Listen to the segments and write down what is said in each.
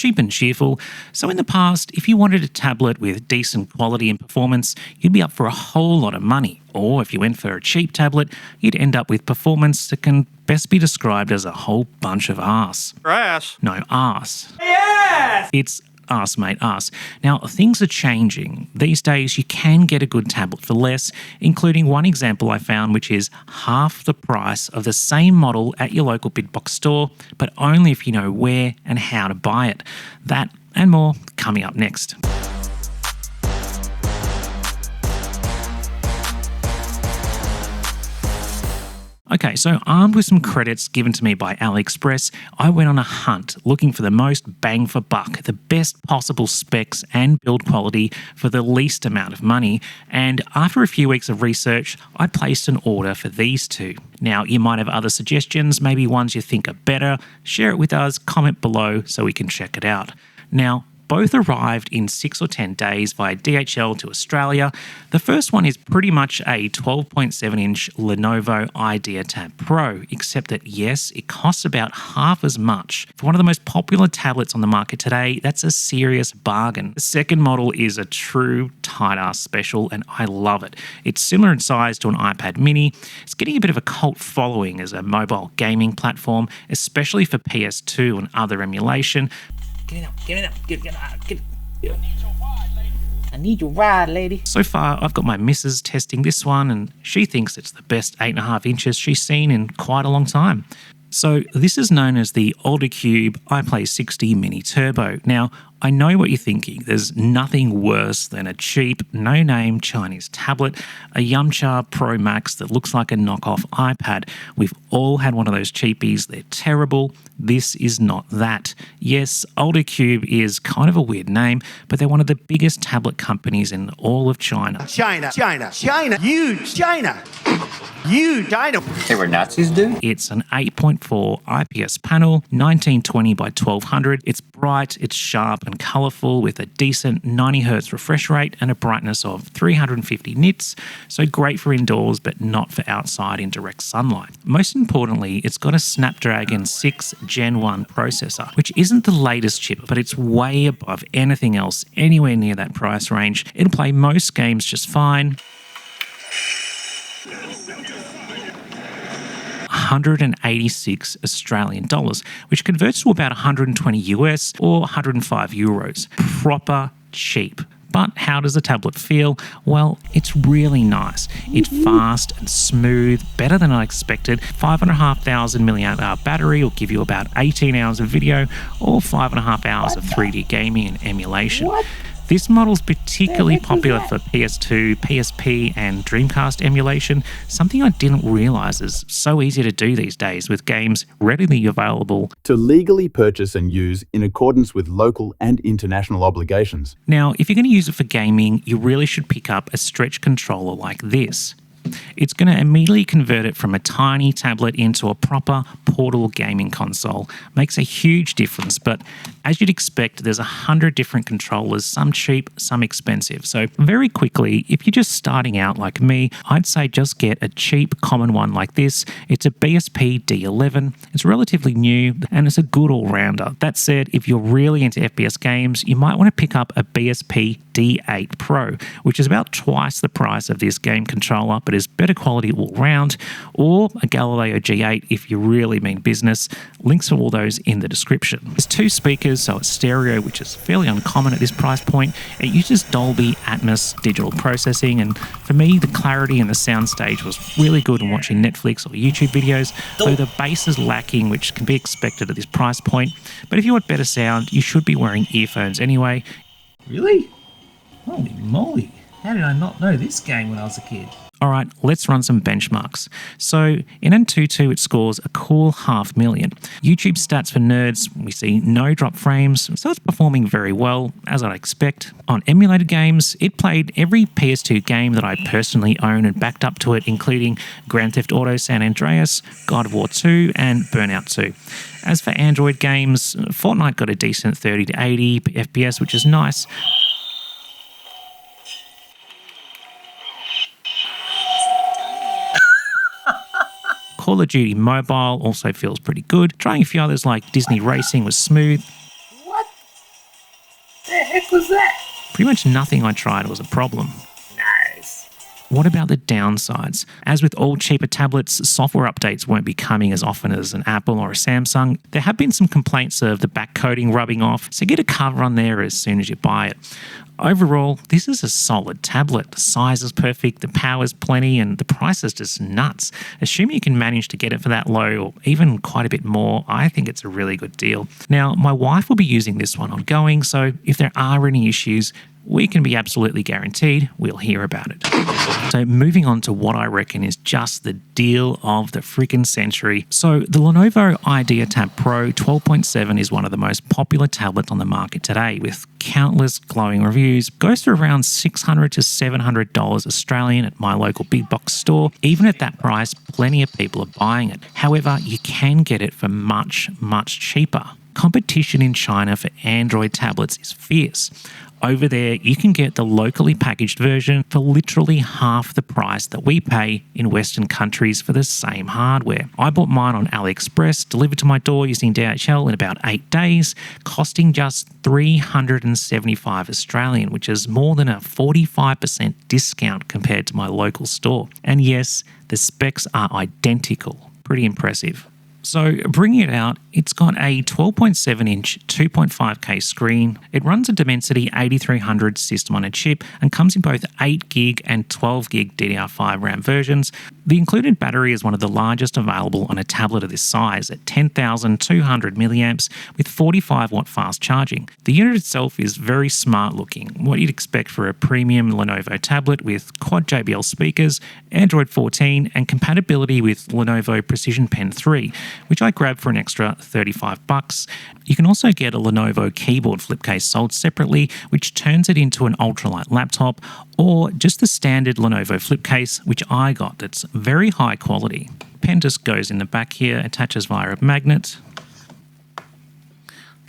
Cheap and Cheerful. So in the past, if you wanted a tablet with decent quality and performance, you'd be up for a whole lot of money. Or if you went for a cheap tablet, you'd end up with performance that can best be described as a whole bunch of arse. Ass. No, arse. Yes! It's arse, mate, arse. Now, things are changing. These days, you can get a good tablet for less, including one example I found, which is half the price of the same model at your local big box store, but only if you know where and how to buy it. That and more coming up next. Okay, so armed with some credits given to me by AliExpress, I went on a hunt looking for the most bang for buck, the best possible specs and build quality for the least amount of money, and after a few weeks of research, I placed an order for these two. Now, you might have other suggestions, maybe ones you think are better. Share it with us, comment below so we can check it out. Now, both arrived in 6 or 10 days via DHL to Australia. The first one is pretty much a 12.7-inch Lenovo IdeaPad Pro, except that yes, it costs about half as much. For one of the most popular tablets on the market today, that's a serious bargain. The second model is a true tight-ass special, and I love it. It's similar in size to an iPad mini. It's getting a bit of a cult following as a mobile gaming platform, especially for PS2 and other emulation. Get it up. I need your ride, lady. So far, I've got my missus testing this one, and she thinks it's the best 8.5 inches she's seen in quite a long time. So this is known as the AllDoCube iPlay60 Mini Turbo. Now, I know what you're thinking. There's nothing worse than a cheap, no-name Chinese tablet, a Yumcha Pro Max that looks like a knockoff iPad. We've all had one of those cheapies. They're terrible. This is not that. Yes, AllDoCube is kind of a weird name, but they're one of the biggest tablet companies in all of China. China. Huge China. You China. They were Nazis, dude? It's an 8.4 IPS panel, 1920 by 1200. It's bright, it's sharp and colourful with a decent 90Hz refresh rate and a brightness of 350 nits, so great for indoors but not for outside in direct sunlight. Most importantly, it's got a Snapdragon 6 Gen 1 processor, which isn't the latest chip, but it's way above anything else anywhere near that price range. It'll play most games just fine. 186 Australian dollars, which converts to about 120 US or 105 euros. Proper cheap. But how does the tablet feel? Well, it's really nice. It's fast and smooth, better than I expected. 5,500 mAh battery will give you about 18 hours of video or 5.5 hours of 3D gaming and emulation. This model is particularly popular for PS2, PSP and Dreamcast emulation, something I didn't realise is so easy to do these days with games readily available to legally purchase and use in accordance with local and international obligations. Now, if you're going to use it for gaming, you really should pick up a stretch controller like this. It's going to immediately convert it from a tiny tablet into a proper portable gaming console. Makes a huge difference, but as you'd expect, there's 100 different controllers, some cheap, some expensive. So very quickly, if you're just starting out like me, I'd say just get a cheap common one like this. It's a BSP D11. It's relatively new and it's a good all-rounder. That said, if you're really into FPS games, you might want to pick up a BSP D8 Pro, which is about twice the price of this game controller, but is better quality all round, or a Galileo G8 if you really mean business. Links for all those in the description. There's two speakers, so it's stereo, which is fairly uncommon at this price point. It uses Dolby Atmos digital processing, and for me, the clarity and the soundstage was really good when watching Netflix or YouTube videos, though the bass is lacking, which can be expected at this price point. But if you want better sound, you should be wearing earphones anyway. Really? Holy moly, how did I not know this game when I was a kid? Alright, let's run some benchmarks. So in Antutu it scores a cool 500,000. YouTube stats for nerds, we see no drop frames, so it's performing very well, as I'd expect. On emulated games, it played every PS2 game that I personally own and backed up to it, including Grand Theft Auto San Andreas, God of War 2 and Burnout 2. As for Android games, Fortnite got a decent 30 to 80 FPS, which is nice. Call of Duty Mobile also feels pretty good. Trying a few others like Disney Racing was smooth. What? heck was that? Pretty much nothing I tried was a problem. Nice. What about the downsides? As with all cheaper tablets, software updates won't be coming as often as an Apple or a Samsung. There have been some complaints of the back coating rubbing off, so get a cover on there as soon as you buy it. Overall, this is a solid tablet. The size is perfect, the power's plenty, and the price is just nuts. Assuming you can manage to get it for that low or even quite a bit more, I think it's a really good deal. Now, my wife will be using this one ongoing, so if there are any issues, we can be absolutely guaranteed we'll hear about it. So moving on to what I reckon is just the deal of the freaking century. So the Lenovo IdeaTab Pro 12.7 is one of the most popular tablets on the market today, with countless glowing reviews. Goes for around $600 to $700 Australian at my local big box store. Even at that price, plenty of people are buying it. However, you can get it for much, much cheaper. Competition in China for Android tablets is fierce. Over there, you can get the locally packaged version for literally half the price that we pay in Western countries for the same hardware. I bought mine on AliExpress, delivered to my door using DHL in about 8 days, costing just $375 Australian, which is more than a 45% discount compared to my local store. And yes, the specs are identical. Pretty impressive. So bringing it out, it's got a 12.7-inch 2.5K screen. It runs a Dimensity 8300 system on a chip and comes in both 8GB and 12GB DDR5 RAM versions. The included battery is one of the largest available on a tablet of this size at 10,200 milliamps with 45-watt fast charging. The unit itself is very smart looking, what you'd expect for a premium Lenovo tablet with quad JBL speakers, Android 14, and compatibility with Lenovo Precision Pen 3, which I grabbed for an extra $35. You can also get a Lenovo Keyboard flip case sold separately, which turns it into an ultralight laptop, or just the standard Lenovo flip case, which I got that's very high quality. Pen just goes in the back here, attaches via a magnet,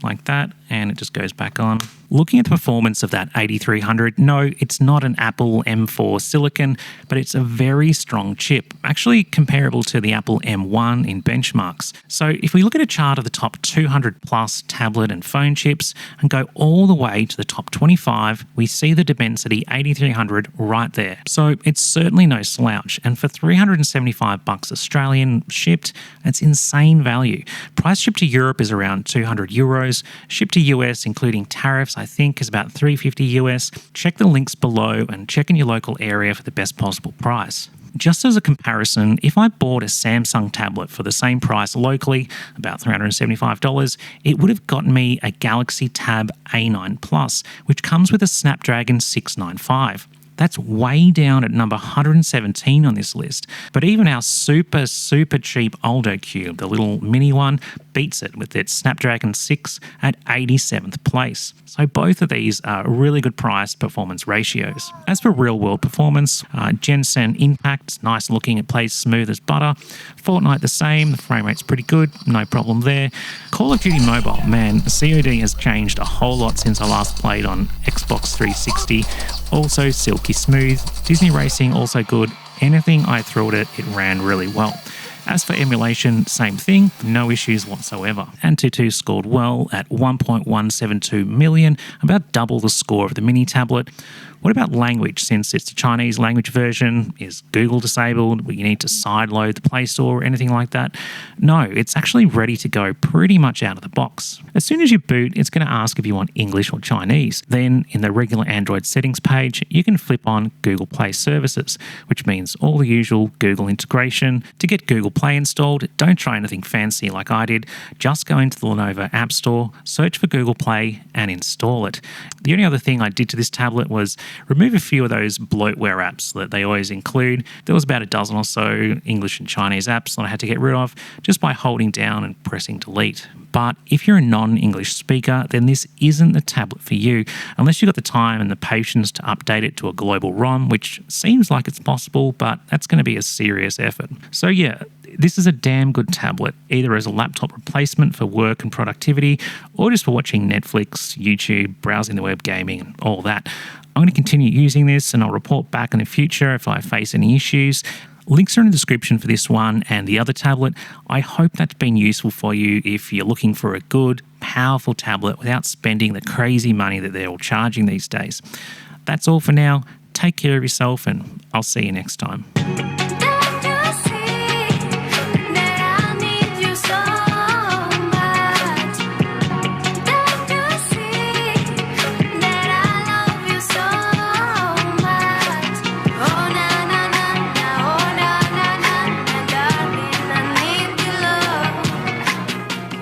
like that, and it just goes back on. Looking at the performance of that 8300, no, it's not an Apple M4 Silicon, but it's a very strong chip, actually comparable to the Apple M1 in benchmarks. So if we look at a chart of the top 200 plus tablet and phone chips and go all the way to the top 25, we see the Dimensity 8300 right there. So it's certainly no slouch, and for $375 Australian shipped, it's insane value. Price shipped to Europe is around €200. Shipped to US, including tariffs, I think is about $350 US. Check the links below and check in your local area for the best possible price. Just as a comparison, if I bought a Samsung tablet for the same price locally, about $375, it would have gotten me a Galaxy Tab A9 Plus, which comes with a Snapdragon 695. That's way down at number 117 on this list. But even our super cheap AllDoCube, the little mini one, beats it with its Snapdragon 6 at 87th place. So both of these are really good price performance ratios. As for real world performance, Jensen Impact, nice looking, it plays smooth as butter. Fortnite the same, the frame rate's pretty good, no problem there. Call of Duty Mobile, man, COD has changed a whole lot since I last played on Xbox 360. Also silky smooth. Disney Racing, also good. Anything I threw at it, it ran really well. As for emulation, same thing, no issues whatsoever. Antutu scored well at 1.172 million, about double the score of the mini tablet. What about language? Since it's the Chinese language version, is Google disabled? Will you need to sideload the Play Store or anything like that? No, it's actually ready to go pretty much out of the box. As soon as you boot, it's going to ask if you want English or Chinese. Then, in the regular Android settings page, you can flip on Google Play Services, which means all the usual Google integration. To get Google Play installed, don't try anything fancy like I did. Just go into the Lenovo App Store, search for Google Play, and install it. The only other thing I did to this tablet was remove a few of those bloatware apps that they always include. There was about a dozen or so English and Chinese apps that I had to get rid of just by holding down and pressing delete. But if you're a non-English speaker, then this isn't the tablet for you, unless you've got the time and the patience to update it to a global ROM, which seems like it's possible, but that's going to be a serious effort. So yeah, this is a damn good tablet, either as a laptop replacement for work and productivity, or just for watching Netflix, YouTube, browsing the web, gaming, and all that. I'm going to continue using this and I'll report back in the future if I face any issues. Links are in the description for this one and the other tablet. I hope that's been useful for you if you're looking for a good, powerful tablet without spending the crazy money that they're all charging these days. That's all for now. Take care of yourself and I'll see you next time.